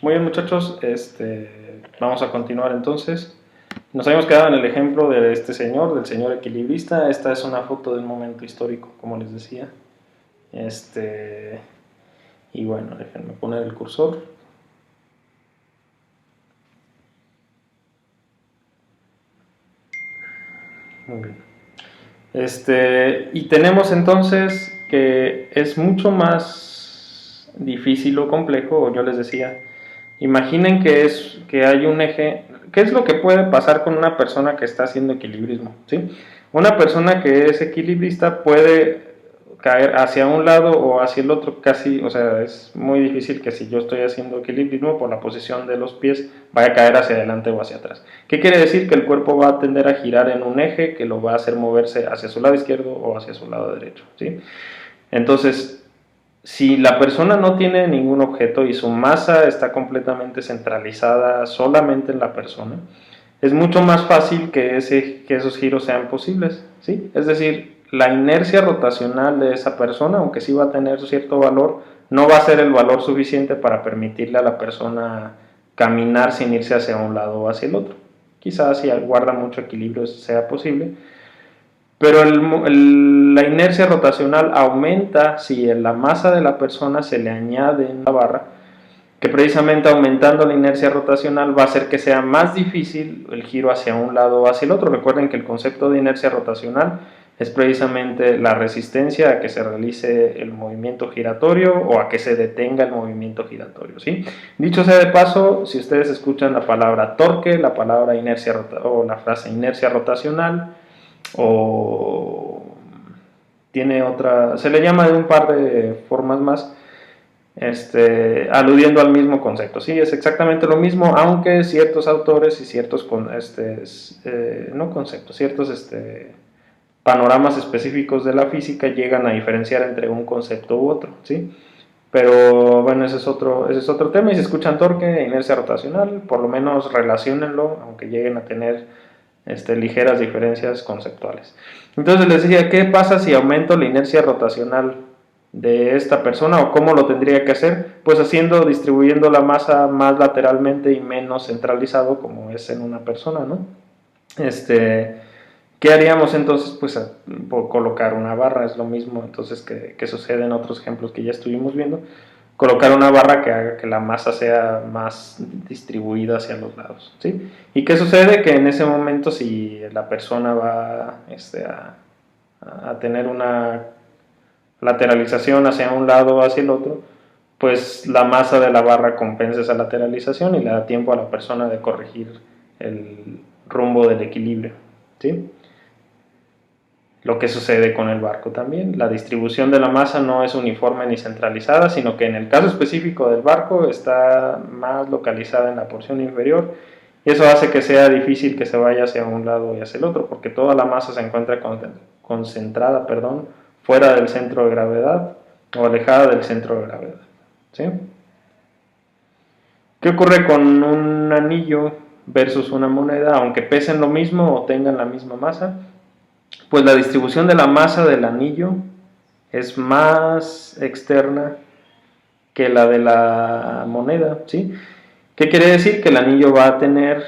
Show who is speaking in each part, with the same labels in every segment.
Speaker 1: Muy bien, muchachos, vamos a continuar entonces. Nos habíamos quedado en el ejemplo de este señor, del señor equilibrista. Esta es una foto de un momento histórico, como les decía. Y bueno, déjenme poner el cursor. Muy bien. Y tenemos entonces que es mucho más difícil o complejo, o yo les decía, imaginen que hay un eje. ¿Qué es lo que puede pasar con una persona que está haciendo equilibrismo? ¿Sí? Una persona que es equilibrista puede caer hacia un lado o hacia el otro casi, o sea, es muy difícil que si yo estoy haciendo equilibrismo por la posición de los pies vaya a caer hacia adelante o hacia atrás. ¿Qué quiere decir? Que el cuerpo va a tender a girar en un eje que lo va a hacer moverse hacia su lado izquierdo o hacia su lado derecho, ¿sí? Entonces, si la persona no tiene ningún objeto y su masa está completamente centralizada solamente en la persona, es mucho más fácil que esos giros sean posibles, ¿sí? Es decir, la inercia rotacional de esa persona, aunque sí va a tener cierto valor, no va a ser el valor suficiente para permitirle a la persona caminar sin irse hacia un lado o hacia el otro. Quizás si guarda mucho equilibrio sea posible, pero la inercia rotacional aumenta si en la masa de la persona se le añade en la barra, que precisamente aumentando la inercia rotacional va a hacer que sea más difícil el giro hacia un lado o hacia el otro. Recuerden que el concepto de inercia rotacional es precisamente la resistencia a que se realice el movimiento giratorio o a que se detenga el movimiento giratorio, ¿sí? Dicho sea de paso, si ustedes escuchan la palabra torque, la palabra inercia o la frase inercia rotacional, o tiene otra, se le llama de un par de formas más, aludiendo al mismo concepto. Sí, es exactamente lo mismo, aunque ciertos autores y ciertos no conceptos, ciertos panoramas específicos de la física llegan a diferenciar entre un concepto u otro, ¿sí? Pero bueno, ese es otro tema. Y si escuchan torque e inercia rotacional, por lo menos relaciónenlo, aunque lleguen a tener ligeras diferencias conceptuales. Entonces les decía, ¿qué pasa si aumento la inercia rotacional de esta persona o cómo lo tendría que hacer? Pues distribuyendo la masa más lateralmente y menos centralizado como es en una persona, ¿no? ¿Qué haríamos entonces? Pues colocar una barra, es lo mismo entonces que sucede en otros ejemplos que ya estuvimos viendo. Colocar una barra que haga que la masa sea más distribuida hacia los lados, ¿sí? ¿Y qué sucede? Que en ese momento si la persona va a tener una lateralización hacia un lado o hacia el otro, pues la masa de la barra compensa esa lateralización y le da tiempo a la persona de corregir el rumbo del equilibrio, ¿sí? Lo que sucede con el barco también. La distribución de la masa no es uniforme ni centralizada, sino que en el caso específico del barco está más localizada en la porción inferior y eso hace que sea difícil que se vaya hacia un lado y hacia el otro, porque toda la masa se encuentra concentrada, fuera del centro de gravedad o alejada del centro de gravedad, ¿sí? ¿Qué ocurre con un anillo versus una moneda? Aunque pesen lo mismo o tengan la misma masa, pues la distribución de la masa del anillo es más externa que la de la moneda, ¿sí? ¿Qué quiere decir? Que el anillo va a tener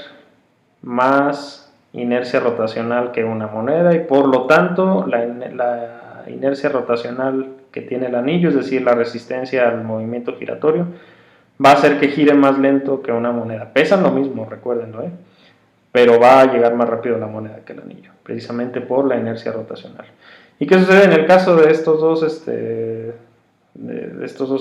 Speaker 1: más inercia rotacional que una moneda y por lo tanto la inercia rotacional que tiene el anillo, es decir, la resistencia al movimiento giratorio, va a hacer que gire más lento que una moneda. Pesan lo mismo, recuérdenlo, ¿eh? Pero va a llegar más rápido la moneda que el anillo, precisamente por la inercia rotacional. ¿Y qué sucede en el caso de estos dos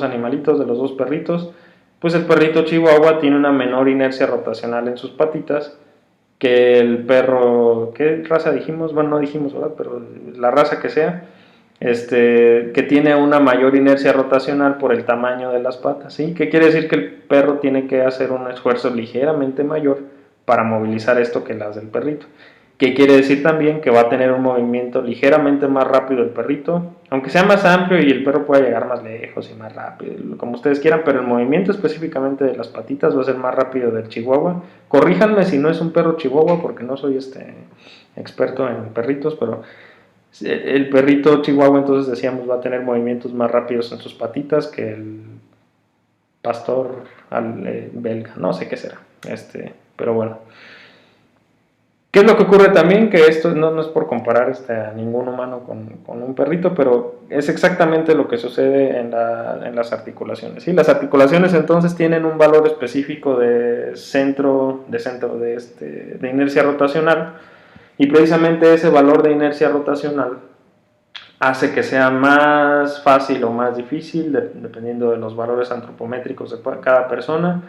Speaker 1: animalitos, de los dos perritos? Pues el perrito chihuahua tiene una menor inercia rotacional en sus patitas que el perro, ¿qué raza dijimos? Bueno, no dijimos, ¿verdad? Pero la raza que sea, que tiene una mayor inercia rotacional por el tamaño de las patas, ¿sí? ¿Qué quiere decir? Que el perro tiene que hacer un esfuerzo ligeramente mayor para movilizar esto que las del perrito. ¿Qué quiere decir también? Que va a tener un movimiento ligeramente más rápido el perrito, aunque sea más amplio y el perro pueda llegar más lejos y más rápido, como ustedes quieran, pero el movimiento específicamente de las patitas va a ser más rápido del chihuahua. Corríjanme si no es un perro chihuahua, porque no soy experto en perritos, pero el perrito chihuahua, entonces decíamos, va a tener movimientos más rápidos en sus patitas que pastor belga, no sé qué será, pero bueno. ¿Qué es lo que ocurre también? Que esto no es por comparar a ningún humano con un perrito, pero es exactamente lo que sucede en las articulaciones. ¿Sí? Las articulaciones entonces tienen un valor específico de de inercia rotacional, y precisamente ese valor de inercia rotacional hace que sea más fácil o más difícil, dependiendo de los valores antropométricos de cada persona,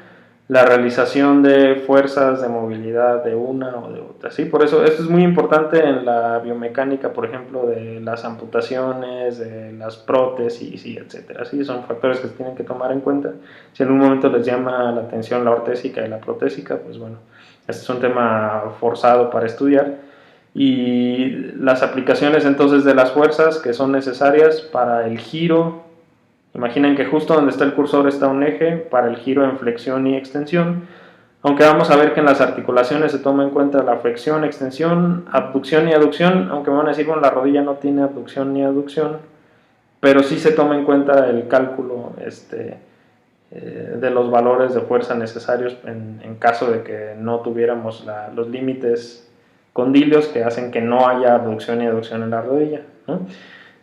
Speaker 1: la realización de fuerzas de movilidad de una o de otra. ¿Sí? Por eso esto es muy importante en la biomecánica, por ejemplo, de las amputaciones, de las prótesis, etc. ¿Sí? Son factores que se tienen que tomar en cuenta. Si en un momento les llama la atención la ortésica y la protésica, pues bueno, este es un tema forzado para estudiar. Y las aplicaciones entonces de las fuerzas que son necesarias para el giro. Imaginen que justo donde está el cursor está un eje para el giro en flexión y extensión, aunque vamos a ver que en las articulaciones se toma en cuenta la flexión, extensión, abducción y aducción, aunque me van a decir, bueno, la rodilla no tiene abducción ni aducción, pero sí se toma en cuenta el cálculo de los valores de fuerza necesarios en caso de que no tuviéramos los límites condilios que hacen que no haya abducción y aducción en la rodilla, ¿no?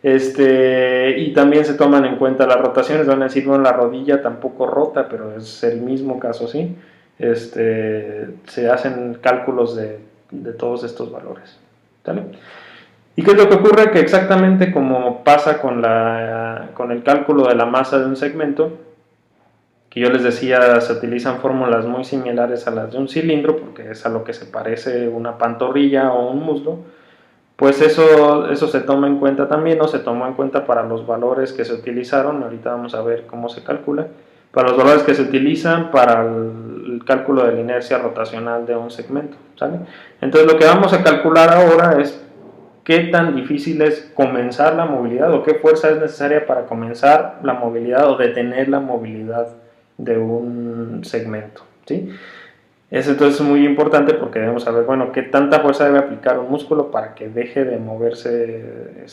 Speaker 1: Y también se toman en cuenta las rotaciones. Van a decir, bueno, la rodilla tampoco rota, pero es el mismo caso, ¿sí? Se hacen cálculos de todos estos valores, ¿vale? ¿Y qué es lo que ocurre? Que exactamente como pasa con el cálculo de la masa de un segmento, que yo les decía, se utilizan fórmulas muy similares a las de un cilindro, porque es a lo que se parece una pantorrilla o un muslo. Pues eso se toma en cuenta también, o se tomó en cuenta para los valores que se utilizaron. Ahorita vamos a ver cómo se calcula. Para los valores que se utilizan para el cálculo de la inercia rotacional de un segmento, ¿sale? Entonces lo que vamos a calcular ahora es qué tan difícil es comenzar la movilidad, o qué fuerza es necesaria para comenzar la movilidad o detener la movilidad de un segmento, ¿sí? Es entonces muy importante, porque debemos saber, bueno, qué tanta fuerza debe aplicar un músculo para que deje de moverse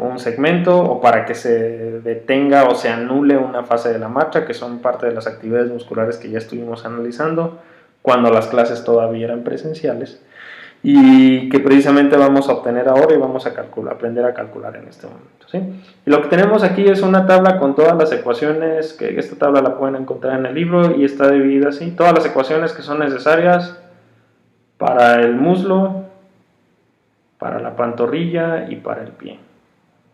Speaker 1: un segmento, o para que se detenga o se anule una fase de la marcha, que son parte de las actividades musculares que ya estuvimos analizando cuando las clases todavía eran presenciales, y que precisamente vamos a obtener ahora y vamos a aprender a calcular en este momento, ¿sí? Y lo que tenemos aquí es una tabla con todas las ecuaciones, que esta tabla la pueden encontrar en el libro y está dividida así, todas las ecuaciones que son necesarias para el muslo, para la pantorrilla y para el pie,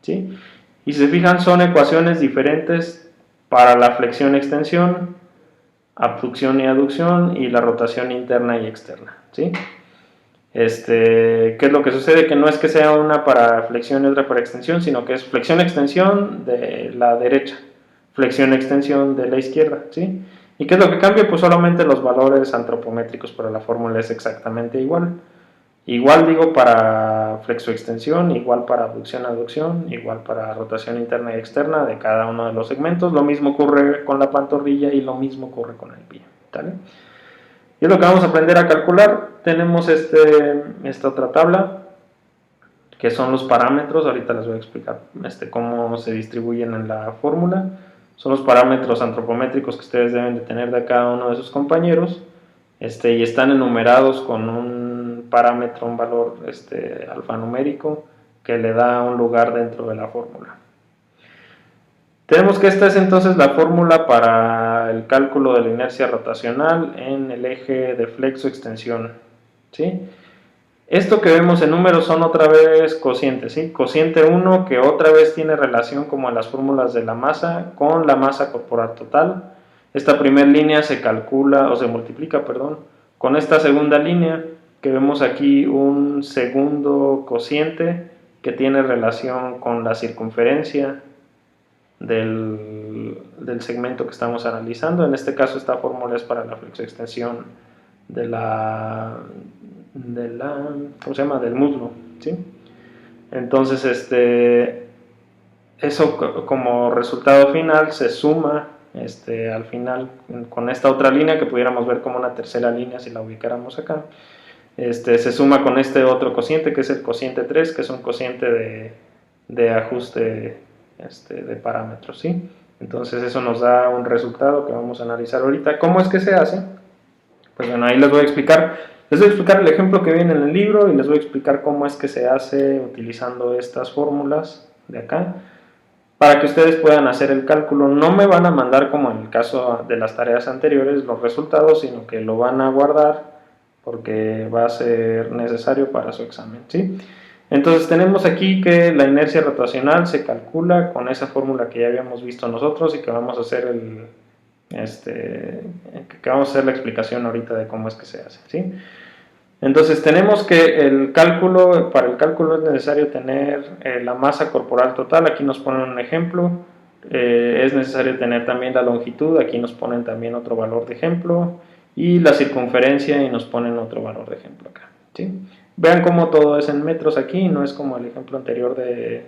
Speaker 1: ¿sí? Y si se fijan, son ecuaciones diferentes para la flexión-extensión, abducción y aducción, y la rotación interna y externa, ¿sí? ¿Qué es lo que sucede? Que no es que sea una para flexión y otra para extensión, sino que es flexión-extensión de la derecha, flexión-extensión de la izquierda, ¿sí? ¿Y qué es lo que cambia? Pues solamente los valores antropométricos, pero la fórmula es exactamente igual. Igual digo para flexo-extensión, igual para abducción-aducción, igual para rotación interna y externa de cada uno de los segmentos. Lo mismo ocurre con la pantorrilla y lo mismo ocurre con el pie, ¿vale? Y es lo que vamos a aprender a calcular. Tenemos esta otra tabla, que son los parámetros. Ahorita les voy a explicar cómo se distribuyen en la fórmula. Son los parámetros antropométricos que ustedes deben de tener de cada uno de sus compañeros, y están enumerados con un parámetro, un valor alfanumérico, que le da un lugar dentro de la fórmula. Tenemos que esta es entonces la fórmula para el cálculo de la inercia rotacional en el eje de flexo-extensión, ¿sí? Esto que vemos en números son otra vez cocientes, ¿sí? Cociente 1, que otra vez tiene relación, como en las fórmulas de la masa, con la masa corporal total. Esta primera línea se calcula, o se multiplica, perdón, con esta segunda línea, que vemos aquí un segundo cociente que tiene relación con la circunferencia del segmento que estamos analizando. En este caso esta fórmula es para la flexoextensión del muslo, ¿sí? Entonces eso como resultado final se suma al final con esta otra línea, que pudiéramos ver como una tercera línea si la ubicáramos acá. Se suma con este otro cociente, que es el cociente 3, que es un cociente de ajuste de parámetros, ¿sí? Entonces eso nos da un resultado que vamos a analizar ahorita. ¿Cómo es que se hace? Pues bueno, ahí les voy a explicar. Les voy a explicar el ejemplo que viene en el libro y les voy a explicar cómo es que se hace utilizando estas fórmulas de acá para que ustedes puedan hacer el cálculo. No me van a mandar, como en el caso de las tareas anteriores, los resultados, sino que lo van a guardar porque va a ser necesario para su examen, ¿sí? Entonces tenemos aquí que la inercia rotacional se calcula con esa fórmula que ya habíamos visto nosotros y que vamos a hacer que vamos a hacer la explicación ahorita de cómo es que se hace, ¿sí? Entonces tenemos que para el cálculo es necesario tener la masa corporal total, aquí nos ponen un ejemplo, es necesario tener también la longitud, aquí nos ponen también otro valor de ejemplo, y la circunferencia y nos ponen otro valor de ejemplo acá, ¿sí? Vean cómo todo es en metros aquí, no es como el ejemplo anterior del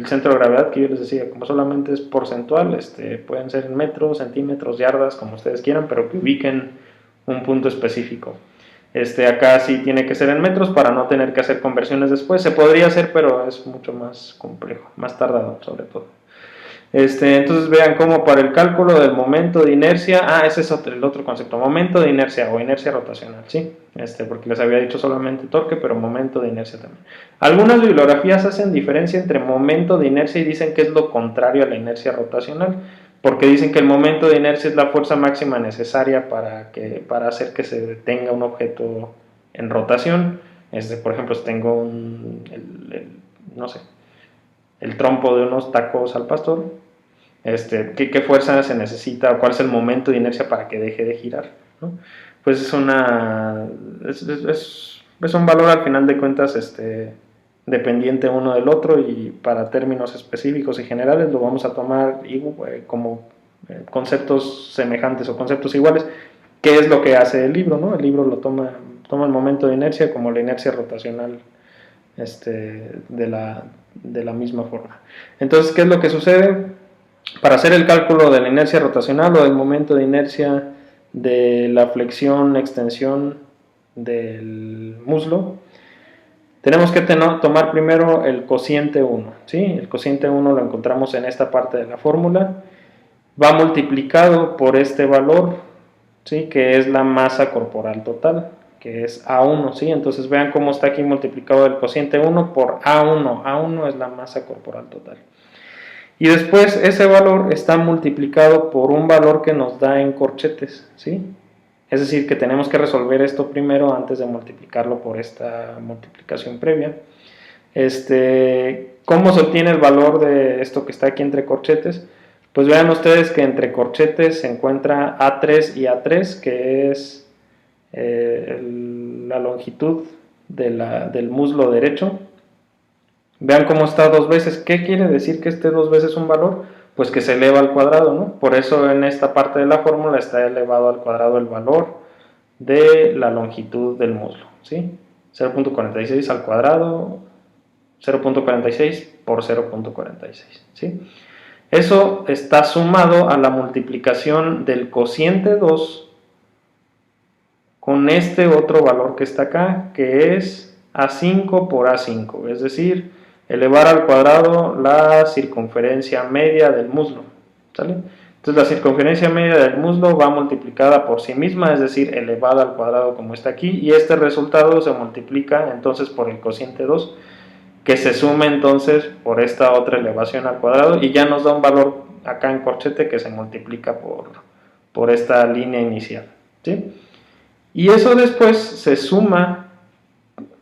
Speaker 1: centro de gravedad que yo les decía, como solamente es porcentual, pueden ser en metros, centímetros, yardas, como ustedes quieran, pero que ubiquen un punto específico. Acá sí tiene que ser en metros para no tener que hacer conversiones después. Se podría hacer, pero es mucho más complejo, más tardado sobre todo. Entonces vean cómo para el cálculo del momento de inercia, ese es el otro concepto, momento de inercia o inercia rotacional, ¿sí? Porque les había dicho solamente torque, pero momento de inercia también. Algunas bibliografías hacen diferencia entre momento de inercia y dicen que es lo contrario a la inercia rotacional, porque dicen que el momento de inercia es la fuerza máxima necesaria para hacer que se detenga un objeto en rotación. Por ejemplo, si tengo no sé, el trompo de unos tacos al pastor, ¿qué fuerza se necesita o cuál es el momento de inercia para que deje de girar, ¿no? Pues es un valor al final de cuentas dependiente uno del otro, y para términos específicos y generales lo vamos a tomar como conceptos semejantes o conceptos iguales. ¿Qué es lo que hace el libro, no? El libro lo toma el momento de inercia como la inercia rotacional de la misma forma. Entonces, ¿qué es lo que sucede? Para hacer el cálculo de la inercia rotacional o del momento de inercia de la flexión-extensión del muslo, tenemos que tomar primero el cociente 1, ¿sí? El cociente 1 lo encontramos en esta parte de la fórmula, va multiplicado por este valor, ¿sí? Que es la masa corporal total, que es A1, ¿sí? Entonces vean cómo está aquí multiplicado el cociente 1 por A1. A1 es la masa corporal total. Y después ese valor está multiplicado por un valor que nos da en corchetes, ¿sí? Es decir, que tenemos que resolver esto primero antes de multiplicarlo por esta multiplicación previa. ¿Cómo se obtiene el valor de esto que está aquí entre corchetes? Pues vean ustedes que entre corchetes se encuentra A3 y A3, que es la longitud del muslo derecho. Vean cómo está dos veces. ¿Qué quiere decir que esté dos veces un valor? Pues que se eleva al cuadrado, ¿no? Por eso en esta parte de la fórmula está elevado al cuadrado el valor de la longitud del muslo, ¿sí? 0.46 al cuadrado, 0.46 por 0.46, ¿sí? Eso está sumado a la multiplicación del cociente 2 con este otro valor que está acá, que es A5 por A5, es decir, elevar al cuadrado la circunferencia media del muslo, ¿sale? Entonces la circunferencia media del muslo va multiplicada por sí misma, es decir, elevada al cuadrado como está aquí, y este resultado se multiplica entonces por el cociente 2, que se suma entonces por esta otra elevación al cuadrado, y ya nos da un valor acá en corchete que se multiplica por esta línea inicial, ¿sí? Y eso después se suma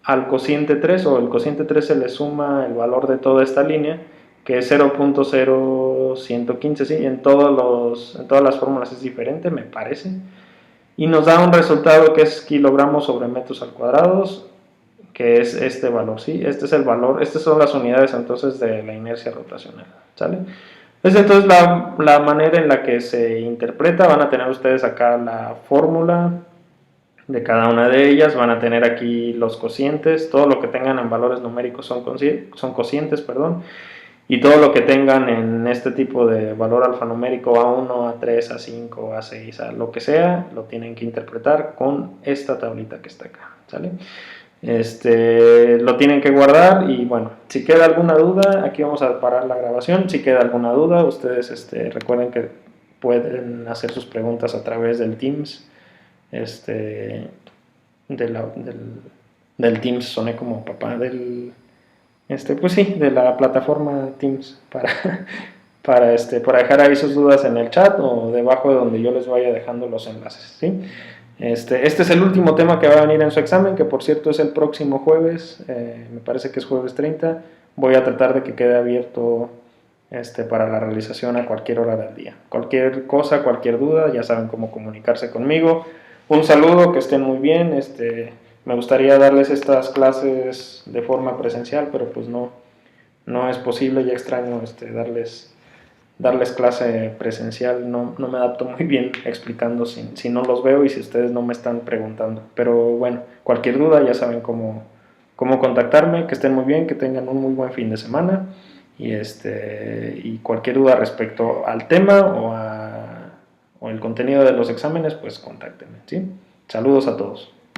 Speaker 1: al cociente 3, o el cociente 3 se le suma el valor de toda esta línea, que es 0.0115, ¿sí? En todas las fórmulas es diferente, me parece. Y nos da un resultado que es kilogramos sobre metros al cuadrado, que es este valor, ¿sí? Este es el valor, estas son las unidades entonces de la inercia rotacional, ¿sale? Es entonces la manera en la que se interpreta. Van a tener ustedes acá la fórmula de cada una de ellas, van a tener aquí los cocientes, todo lo que tengan en valores numéricos son cocientes, perdón, y todo lo que tengan en este tipo de valor alfanumérico A1, A3, A5, A6, A lo que sea, lo tienen que interpretar con esta tablita que está acá, ¿sale? Lo tienen que guardar y bueno, si queda alguna duda, aquí vamos a parar la grabación. Si queda alguna duda, ustedes recuerden que pueden hacer sus preguntas a través del Teams, del Teams, soné como papá, pues sí, de la plataforma Teams para dejar ahí sus dudas en el chat o debajo de donde yo les vaya dejando los enlaces, ¿sí? Este es el último tema que va a venir en su examen, que por cierto es el próximo jueves, me parece que es jueves 30. Voy a tratar de que quede abierto para la realización a cualquier hora del día. Cualquier cosa, cualquier duda, ya saben cómo comunicarse conmigo. Un saludo, que estén muy bien. Me gustaría darles estas clases de forma presencial, pero pues no es posible, ya extraño darles clase presencial, no me adapto muy bien explicando si no los veo y si ustedes no me están preguntando. Pero bueno, cualquier duda ya saben cómo contactarme, que estén muy bien, que tengan un muy buen fin de semana y cualquier duda respecto al tema o el contenido de los exámenes, pues contáctenme, ¿sí? Saludos a todos.